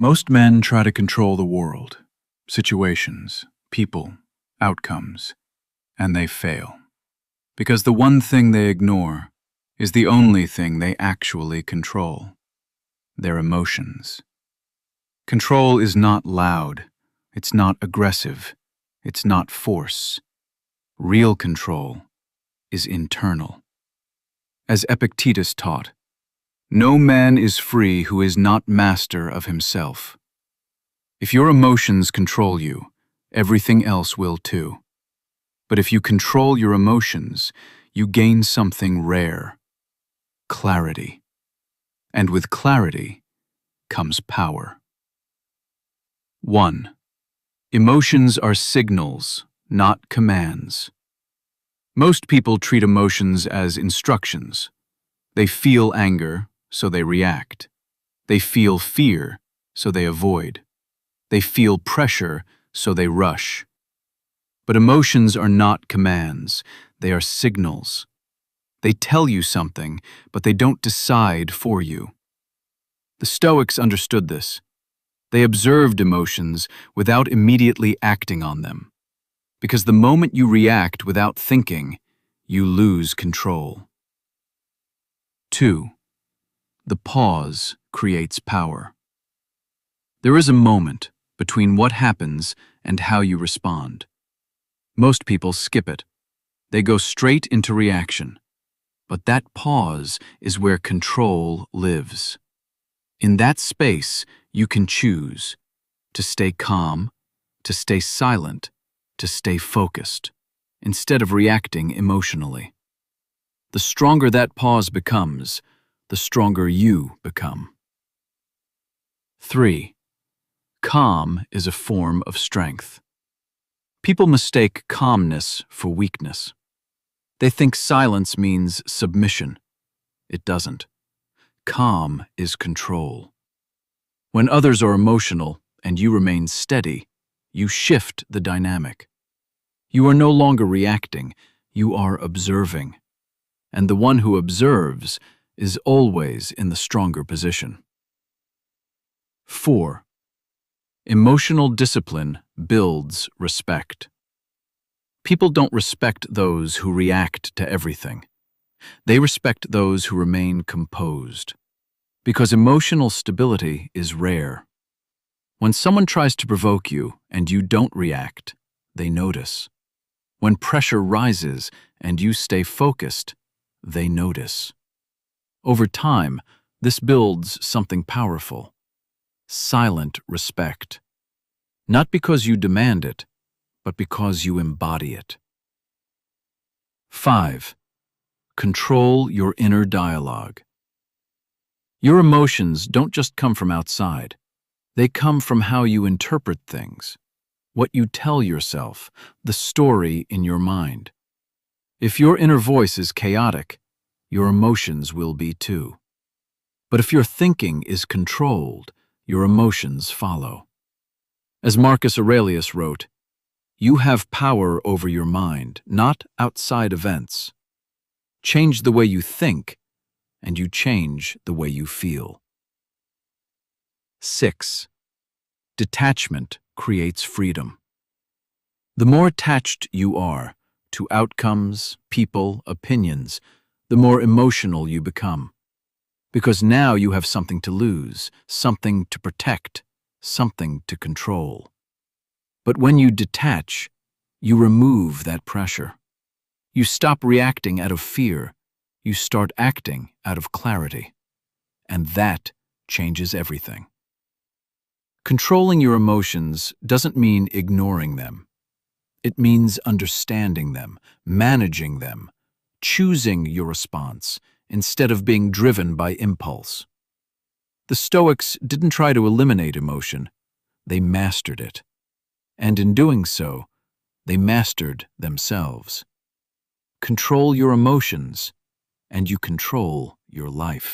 Most men try to control the world, situations, people, outcomes, and they fail. Because the one thing they ignore is the only thing they actually control: their emotions. Control is not loud, it's not aggressive, it's not force. Real control is internal. As Epictetus taught, no man is free who is not master of himself. If your emotions control you, everything else will too. But if you control your emotions, you gain something rare: clarity. And with clarity comes power. 1. Emotions are signals, not commands. Most people treat emotions as instructions. They feel anger, so they react. They feel fear, so they avoid. They feel pressure, so they rush. But emotions are not commands, they are signals. They tell you something, but they don't decide for you. The Stoics understood this. They observed emotions without immediately acting on them. Because the moment you react without thinking, you lose control. 2. The pause creates power. There is a moment between what happens and how you respond. Most people skip it. They go straight into reaction. But that pause is where control lives. In that space, you can choose to stay calm, to stay silent, to stay focused, instead of reacting emotionally. The stronger that pause becomes, the stronger you become. 3. Calm is a form of strength. People mistake calmness for weakness. They think silence means submission. It doesn't. Calm is control. When others are emotional and you remain steady, you shift the dynamic. You are no longer reacting, you are observing. And the one who observes is always in the stronger position. 4. Emotional discipline builds respect. People don't respect those who react to everything. They respect those who remain composed. Because emotional stability is rare. When someone tries to provoke you and you don't react, they notice. When pressure rises and you stay focused, they notice. Over time, this builds something powerful: silent respect. Not because you demand it, but because you embody it. 5. Control your inner dialogue. Your emotions don't just come from outside. They come from how you interpret things, what you tell yourself, the story in your mind. If your inner voice is chaotic, your emotions will be too. But if your thinking is controlled, your emotions follow. As Marcus Aurelius wrote, "You have power over your mind, not outside events. Change the way you think, and you change the way you feel." 6. Detachment creates freedom. The more attached you are to outcomes, people, opinions, the more emotional you become. Because now you have something to lose, something to protect, something to control. But when you detach, you remove that pressure. You stop reacting out of fear. You start acting out of clarity. And that changes everything. Controlling your emotions doesn't mean ignoring them. It means understanding them, managing them, choosing your response instead of being driven by impulse. The Stoics didn't try to eliminate emotion. They mastered it. And in doing so, they mastered themselves. Control your emotions, and you control your life.